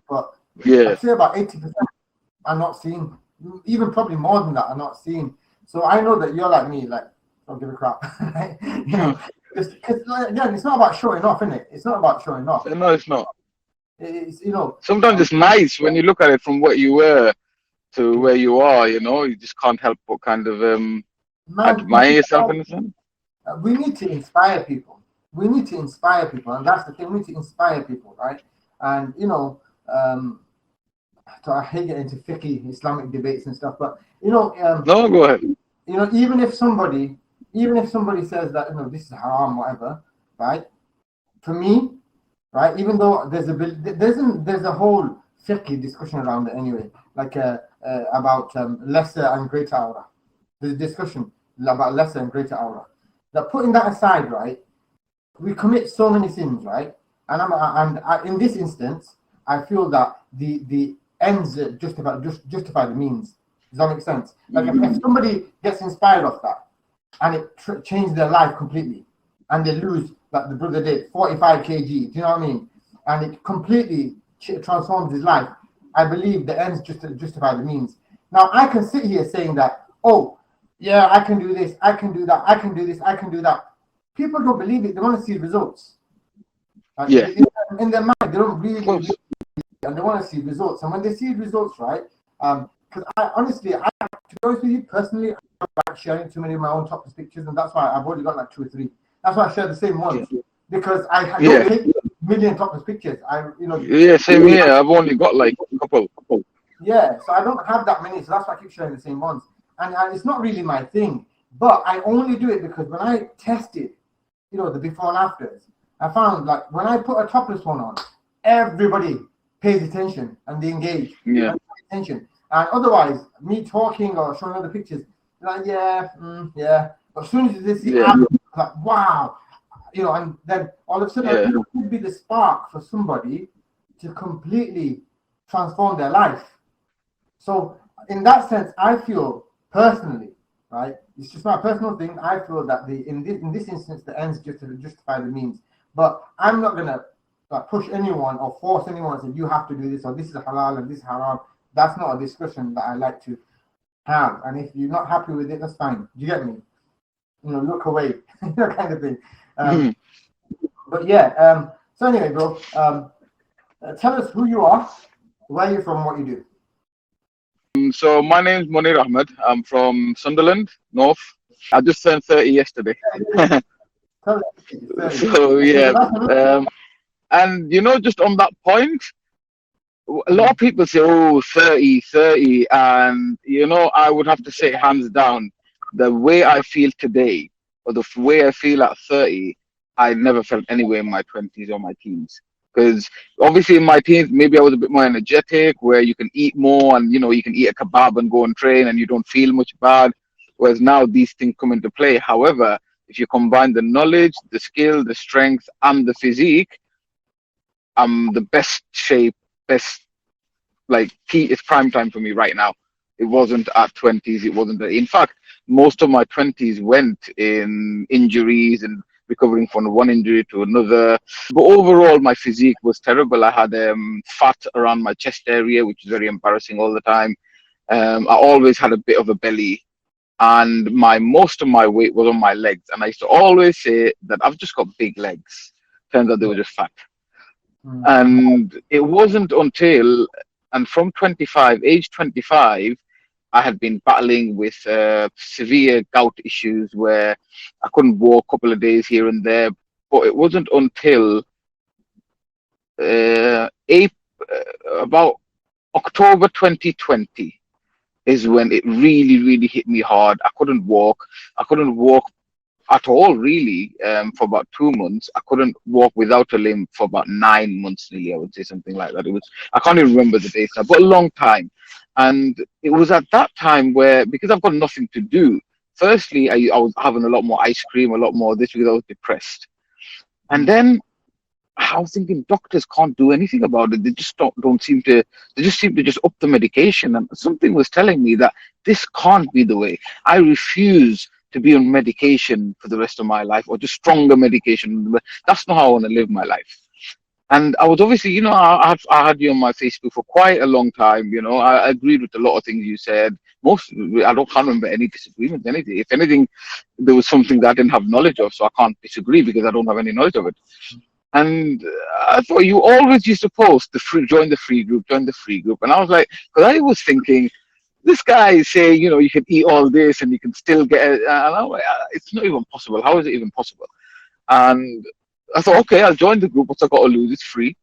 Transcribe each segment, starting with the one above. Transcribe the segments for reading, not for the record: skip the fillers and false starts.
but Yeah. I'd say about 80% are not seen. Even probably more than that are not seen. So I know that you're like me, like, don't give a crap. You know, because again, it's not about showing off, innit? It's not about showing off. No, it's not. It's, you know, Sometimes it's nice when you look at it from what you were to where you are, you know, you just can't help but kind of man, admire yourself in a sense. we need to inspire people. We need to inspire people, and that's the thing. We need to inspire people, right? And you know, so I hate getting into fiqh Islamic debates and stuff, but you know, No, go ahead. you know, even if somebody says that, you know, this is haram, whatever, right? For me, right, even though there's a whole fiqh discussion around it anyway, like about lesser and greater aura. There's a discussion about lesser and greater aura. That putting that aside, right, we commit so many sins, right? And in this instance, I feel that the ends justify the means. Does that make sense? Like if somebody gets inspired of that and it changed their life completely, and they lose, like the brother did, 45 kg, do you know what I mean? And it completely transforms his life. I believe the ends justify the means. Now I can sit here saying that, oh, yeah, I can do this, I can do that, I can do this, I can do that. People don't believe it. They want to see results. Yeah. In their mind, they don't really believe it, and they want to see results. And when they see results, right? Because to be honest with you, personally, I don't like sharing too many of my own topless pictures, and that's why I've already got like 2 or 3. That's why I share the same ones, because I don't take a million topless pictures. Yeah, same here. I've only got like a couple. Yeah, so I don't have that many, so that's why I keep sharing the same ones. And it's not really my thing, but I only do it because when I tested, you know, the before and afters, I found like when I put a topless one on, everybody pays attention and they engage. Yeah. And pay attention. And otherwise, me talking or showing other pictures, like yeah. But as soon as they see, like wow, you know, and then all of a sudden it could be the spark for somebody to completely transform their life. So in that sense, I feel personally, right? It's just my personal thing. I feel that in this instance, the ends justify the means. But I'm not gonna like push anyone or force anyone to say you have to do this or this is halal and this is haram. That's not a discussion that I like to have. And if you're not happy with it, that's fine. Do you get me? You know, look away, that kind of thing. But yeah. So anyway, bro, tell us who you are, where you're from, what you do. So my name's Monir Ahmed. I'm from Sunderland, North. I just turned 30 yesterday. So yeah, and you know, just on that point, a lot of people say, oh, 30, and you know, I would have to say hands down, the way I feel today, or the way I feel at 30, I never felt anywhere in my 20s or my teens. Because obviously in my teens, maybe I was a bit more energetic, where you can eat more, and you know, you can eat a kebab and go and train, and you don't feel much bad. Whereas now these things come into play. However, if you combine the knowledge, the skill, the strength, and the physique, I'm the best shape, best it's prime time for me right now. It wasn't at 20s. It wasn't. In fact, most of my 20s went in injuries and recovering from one injury to another. But overall, my physique was terrible. I had fat around my chest area, which is very embarrassing all the time. I always had a bit of a belly, and most of my weight was on my legs. And I used to always say that I've just got big legs. Turns out they were just fat. And it wasn't until, and from age 25, I had been battling with severe gout issues where I couldn't walk a couple of days here and there. But it wasn't until about October 2020 is when it really hit me hard. I couldn't walk. I couldn't walk at all, really, for about 2 months. I couldn't walk without a limb for about 9 months, nearly, I would say, something like that. I can't even remember the dates now, but a long time. And it was at that time where, because I've got nothing to do, firstly, I was having a lot more ice cream, a lot more of this, because I was depressed. And then I was thinking, doctors can't do anything about it. They just don't seem to, they just seem to just up the medication. And something was telling me that this can't be the way. I refuse to be on medication for the rest of my life, or just stronger medication. That's not how I want to live my life. And I was obviously, I had you on my Facebook for quite a long time. I agreed with a lot of things you said. Can't remember any disagreements, anything. If anything, there was something that I didn't have knowledge of, so I can't disagree because I don't have any knowledge of it. And I thought you always used to post join the free group, join the free group. And I was like, because I was thinking, this guy is saying, you can eat all this and you can still get it. And I'm like, it's not even possible. How is it even possible? And I thought, okay, I'll join the group. What's I got to lose? It's free.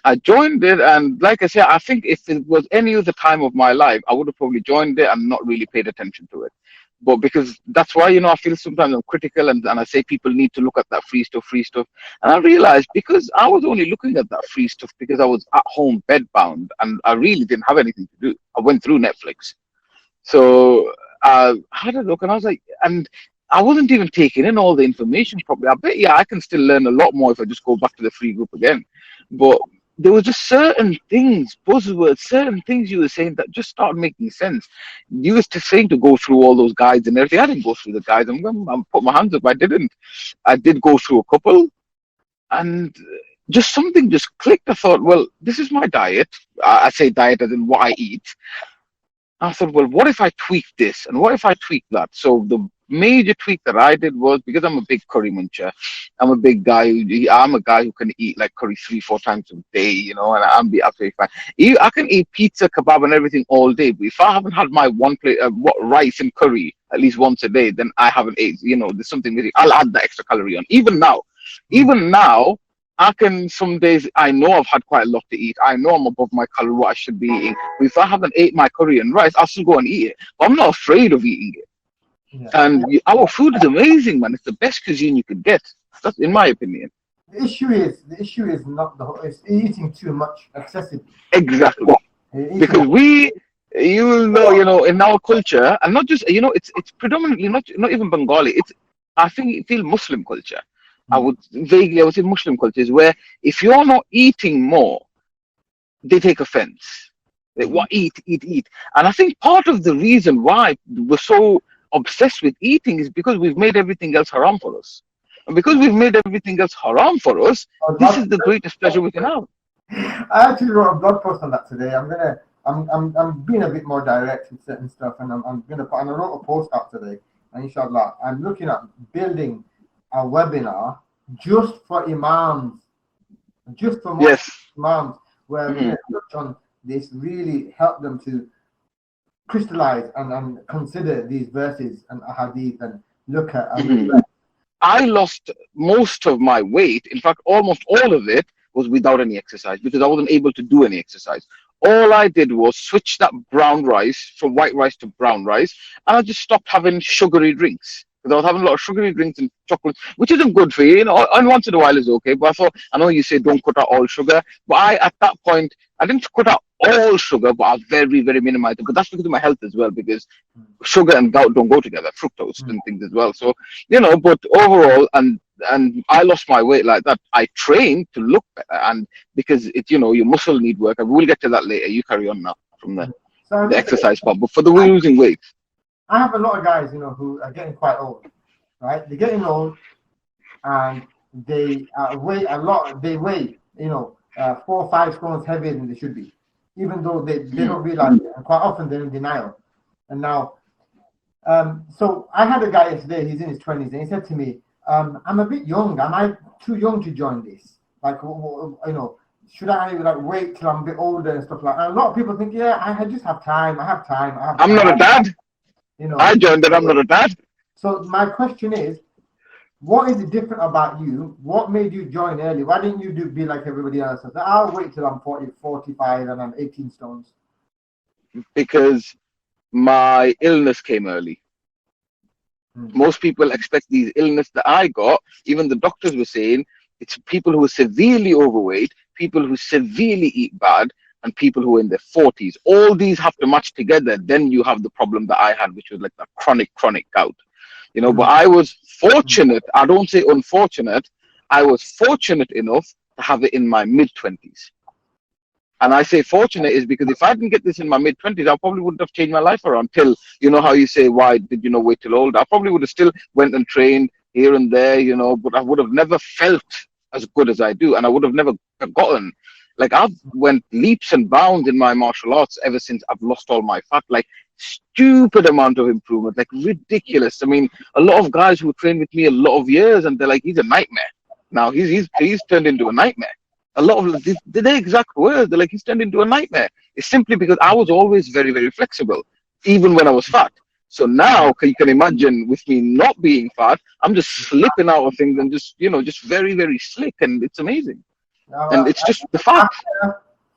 I joined it, and like I said, I think if it was any other time of my life, I would have probably joined it and not really paid attention to it. But because that's why, I feel sometimes I'm critical, and I say people need to look at that free stuff, free stuff. And I realized because I was only looking at that free stuff because I was at home bedbound and I really didn't have anything to do. I went through Netflix. So I had a look and I was like, and I wasn't even taking in all the information properly. I bet, yeah, I can still learn a lot more if I just go back to the free group again. But there was just certain things, buzzwords, certain things you were saying that just started making sense. You were saying to go through all those guides and everything. I didn't go through the guides. I'm put my hands up. I didn't. I did go through a couple, and just something just clicked. I thought, well, this is my diet. I say diet as in what I eat. I thought, well, what if I tweak this and what if I tweak that? So the major tweak that I did was because I'm a big curry muncher. I'm a big guy. I'm a guy who can eat like curry 3-4 times a day, and I'm be absolutely fine. I can eat pizza, kebab, and everything all day, but if I haven't had my one plate of rice and curry at least once a day, then I haven't ate. There's something missing. I'll add the extra calorie on. Even now, I can some days I know I've had quite a lot to eat. I know I'm above my calorie what I should be eating. But if I haven't ate my curry and rice, I'll still go and eat it. But I'm not afraid of eating it. Yeah. And our food is amazing, man. It's the best cuisine you could get. That's in my opinion. The issue is not it's eating too much excessively. Exactly. Because you will know, in our culture, and not just, it's predominantly not even Bengali. I feel Muslim culture. I would say Muslim cultures where if you're not eating more, they take offense. They eat. And I think part of the reason why we're so obsessed with eating is because we've made everything else haram for us. And because we've made everything else haram for us, this is the greatest pleasure we can have. I actually wrote a blog post on that today. I'm being a bit more direct with certain stuff, and I'm gonna put. And I wrote a post out today, and inshallah, I'm looking at building a webinar just for imams, imams, where we can touch on this, really help them to crystallize and consider these verses and ahadith and look at. I lost most of my weight. In fact, almost all of it was without any exercise because I wasn't able to do any exercise. All I did was switch that brown rice from white rice to brown rice, and I just stopped having sugary drinks. Because I was having a lot of sugary drinks and chocolate, which isn't good for you, and once in a while is okay. But I know you say don't cut out all sugar, but at that point, I didn't cut out all sugar, but I very, very minimized it. But that's because of my health as well, because sugar and gout don't go together, fructose and things as well. So, but overall, and I lost my weight like that. I trained to look better, and because your muscle need work, and we'll get to that later. You carry on now from the exercise part, but for the losing weight. I have a lot of guys, who are getting quite old, right? They're getting old, and they weigh a lot. They weigh, 4 or 5 stones heavier than they should be, even though they don't realize it. And quite often they're in denial. And now, so I had a guy yesterday. He's in his 20s, and he said to me, "I'm a bit young. Am I too young to join this? Like, should I wait till I'm a bit older and stuff like that?" And a lot of people think, "Yeah, I just have time. I have time. I'm not a dad." I joined it. I'm not a dad. So my question is, what is different about you? What made you join early? Why didn't you be like everybody else? I'll wait till I'm 40, 45 and I'm 18 stones. Because my illness came early. Most people expect these illness that I got. Even the doctors were saying it's people who are severely overweight, people who severely eat bad, and people who are in their 40s. All these have to match together. Then you have the problem that I had, which was like the chronic gout. But I was fortunate. I don't say unfortunate. I was fortunate enough to have it in my mid-20s. And I say fortunate is because if I didn't get this in my mid-20s, I probably wouldn't have changed my life around till, how you say, why did you not wait till old? I probably would have still went and trained here and there, but I would have never felt as good as I do, and I would have never gotten. Like I've went leaps and bounds in my martial arts ever since I've lost all my fat. Like stupid amount of improvement, like ridiculous. I mean, a lot of guys who train with me a lot of years, and they're like, he's a nightmare. Now he's turned into a nightmare. A lot of the exact words, they're like, he's turned into a nightmare. It's simply because I was always very, very flexible, even when I was fat. So now you can imagine with me not being fat, I'm just slipping out of things and just, just very, very slick. And it's amazing. And it's just the fat.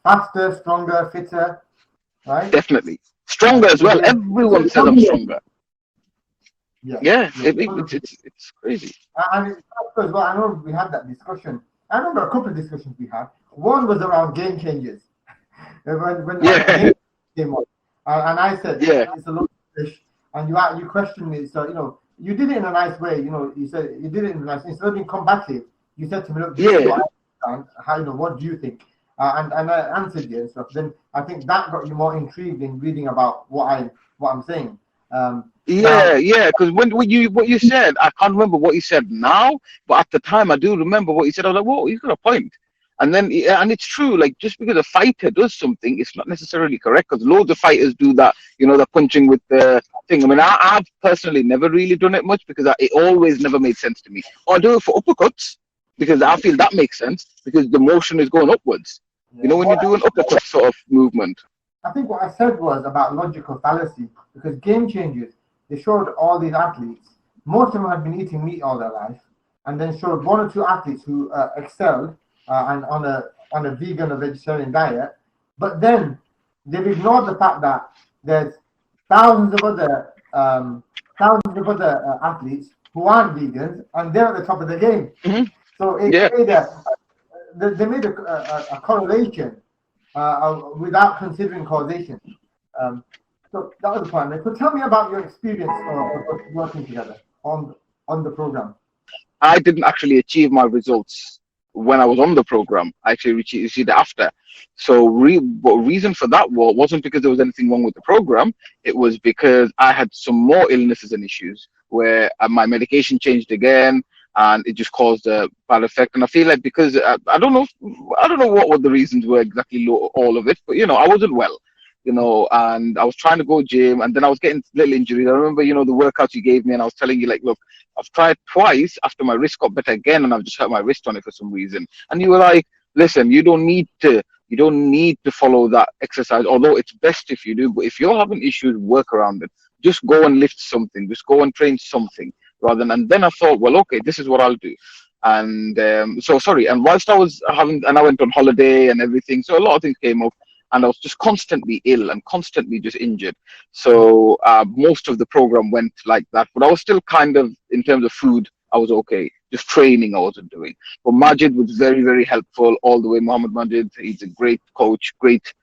Faster, stronger, fitter, right? Definitely. Stronger as well. Everyone says I'm stronger. Yeah. It's crazy. And it's as well, I know we had that discussion. I remember a couple of discussions we had. One was around game changers. when game came up. And I said, it's a lot of fish. And you questioned me. So, you did it in a nice way. You said you did it in a nice way. Instead of being combative, you said to me, look, what do you think? And I answered you and stuff. Then I think that got you more intrigued in reading about what I'm saying. Because what you said, I can't remember what you said now, but at the time I do remember what you said. I was like, whoa, he's got a point. And then, and it's true, like just because a fighter does something, it's not necessarily correct, because loads of fighters do that, the punching with the thing. I mean, I've personally never really done it much because it always never made sense to me. Or I do it for uppercuts because I feel that makes sense because the motion is going upwards. When you do an uppercut sort of movement. I think what I said was about logical fallacy, because game changers, they showed all these athletes, most of them had been eating meat all their life, and then showed one or two athletes who excelled and on a vegan or vegetarian diet, but then they've ignored the fact that there's thousands of other athletes who aren't vegans, and they're at the top of the game. Mm-hmm. So they made a correlation without considering causation. So that was the point. So tell me about your experience of working together on the program. I didn't actually achieve my results when I was on the program. I actually achieved it after. So reason for that wasn't because there was anything wrong with the program. It was because I had some more illnesses and issues where my medication changed again, and it just caused a bad effect. And I feel like because I don't know what the reasons were exactly, all of it, but I wasn't well. And I was trying to go gym, and then I was getting little injuries. I remember, the workouts you gave me, and I was telling you, like, look, I've tried twice after my wrist got better again, and I've just hurt my wrist on it for some reason. And you were like, listen, you don't need to follow that exercise, although it's best if you do. But if you're having issues, work around it. Just go and lift something. Just go and train something rather than. And then I thought, well, okay, this is what I'll do. And and whilst I was I went on holiday and everything, so a lot of things came up. And I was just constantly ill and constantly just injured. So most of the program went like that. But I was still kind of, in terms of food, I was okay. Just training I wasn't doing. But Majid was very, very helpful all the way. Mohammed Majid, he's a great coach, great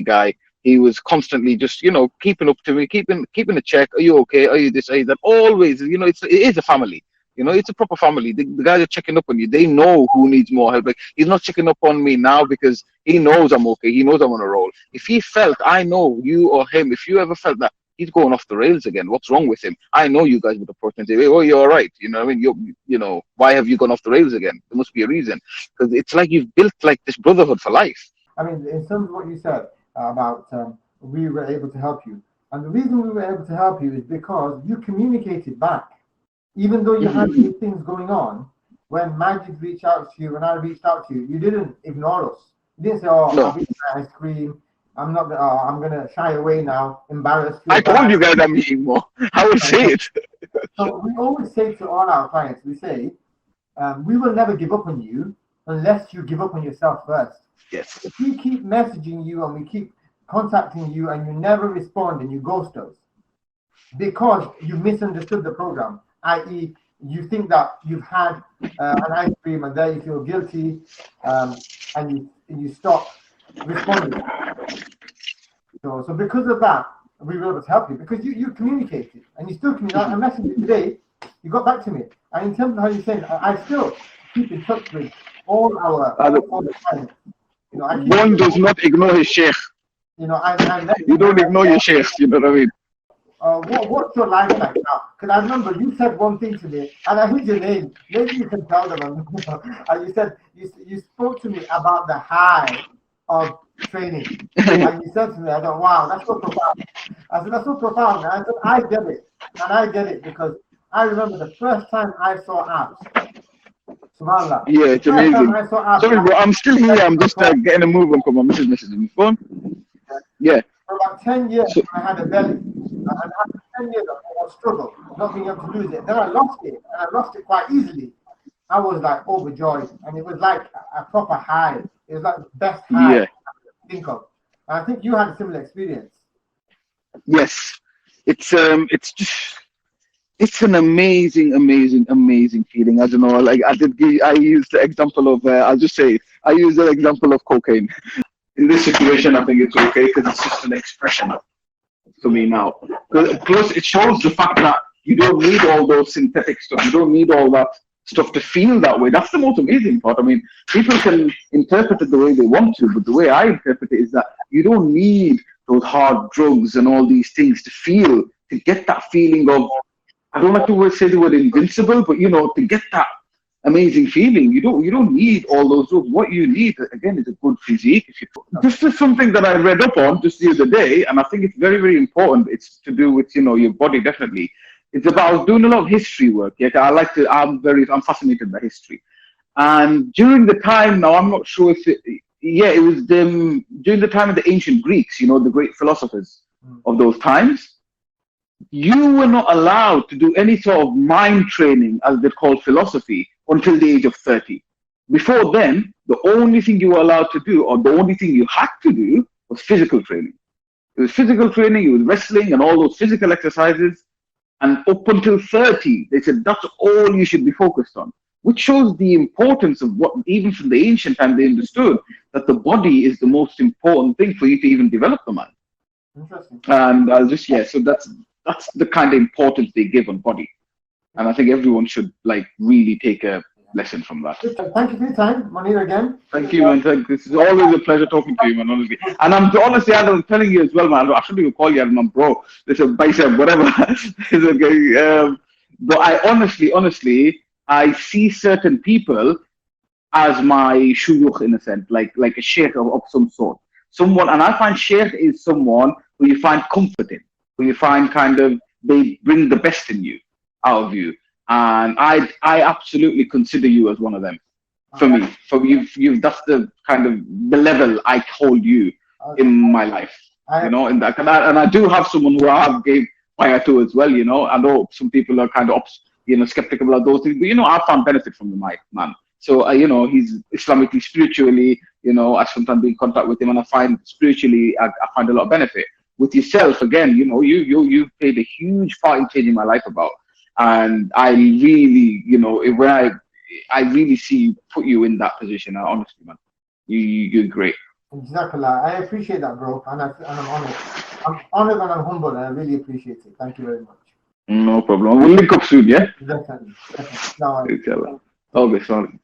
guy. He was constantly just, keeping up to me, keeping a check. Are you okay? Are you this? Are you that? Always, it is a family. It's a proper family. The guys are checking up on you. They know who needs more help. Like, he's not checking up on me now because he knows I'm okay. He knows I'm on a roll. If he felt, I know you or him, if you ever felt that he's going off the rails again, what's wrong with him? I know you guys would approach me and say, oh, you're all right. What I mean? Why have you gone off the rails again? There must be a reason. Because it's like you've built like this brotherhood for life. I mean, in terms of what you said about we were able to help you. And the reason we were able to help you is because you communicated back. Even though you had these things going on, when Majid reached out to you, when I reached out to you, you didn't ignore us. You didn't say, I'll eat ice cream. I'm going to shy away now, embarrassed. I told you guys I'm eating more. I would say it. So we always say to all our clients, we say, we will never give up on you unless you give up on yourself first. Yes. If we keep messaging you and we keep contacting you and you never respond and you ghost us because you misunderstood the program, i.e., you think that you've had an ice cream and there you feel guilty and you stop responding. So because of that, we were able to help you because you communicated and you still communicate. I messaged you today, you got back to me. And in terms of how you're saying, I still keep in touch with all the clients. One does not ignore his sheikh. I you don't ignore your sheikh, you know what I mean? what's your life like now? Because I remember you said one thing to me, and I heard your name. Maybe you can tell them. And you said you spoke to me about the high of training, and you said to me, I thought, wow, that's so profound. I said, that's so profound. And I said, I get it, and I get it because I remember the first time I saw abs. Subhanallah. Yeah, it's The first time amazing. I saw abs. Sorry, bro, I'm still here. I'm just getting a move on. Come on, Mrs. Mrs. Go on. Yeah. For about 10 years, So, I had a belly. And after 10 years, I was struggle, not being able to lose it. Then I lost it, and I lost it quite easily. I was like overjoyed, and it was like a proper high. It was like the best high yeah. I could think of. And I think you had a similar experience. Yes. It's an amazing, amazing, amazing feeling. I don't know. Like I used the example of. I'll just say I use the example of cocaine. In this situation, I think it's okay because it's just an expression for me now. Plus, it shows the fact that you don't need all those synthetic stuff. You don't need all that stuff to feel that way. That's the most amazing part. I mean, people can interpret it the way they want to, but the way I interpret it is that you don't need those hard drugs and all these things to get that feeling of, I don't like to say the word invincible, but to get that amazing feeling, you don't need all those drugs. What you need again is a good physique. This is something that I read up on just the other day, and I think it's very, very important. It's to do with your body, definitely. It's about doing a lot of history work. Yeah, I'm fascinated by history. And during the time, now I'm not sure if it was during the time of the ancient Greeks, the great philosophers of those times. You were not allowed to do any sort of mind training, as they call philosophy, until the age of 30. Before then, the only thing you were allowed to do, or the only thing you had to do, was physical training. It was physical training, it was wrestling and all those physical exercises. And up until 30, they said that's all you should be focused on, which shows the importance of what, even from the ancient time, they understood that the body is the most important thing for you to even develop the mind. Interesting. And so that's the kind of importance they give on body. And I think everyone should really take a lesson from that. Thank you for your time, Monir, again. Thank you, man. This is always a pleasure talking to you, man, honestly. And I'm telling you as well, man, I shouldn't even call you man, bro. There's a bicep, whatever. It's okay. But I honestly, I see certain people as my shuyukh in a sense, like a sheikh of some sort. Someone, and I find sheikh is someone who you find comfort in, who you find they bring the best in you, out of you. And I absolutely consider you as one of them. For me, that's the the level I hold you in my life. In that, and I do have someone who I have gave fire to as well. I know some people are skeptical about those things, but I found benefit from the man. So he's Islamically, spiritually. I sometimes be in contact with him, and I find spiritually, I find a lot of benefit. With yourself, again, you played a huge part in changing my life about. And I really, I really see you, put you in that position. Honestly, man, you're great. Exactly. I appreciate that, bro, and I'm honored. I'm honored and I'm humble, and I really appreciate it. Thank you very much. No problem. We'll link up soon, yeah? Definitely. No, Okay, sorry.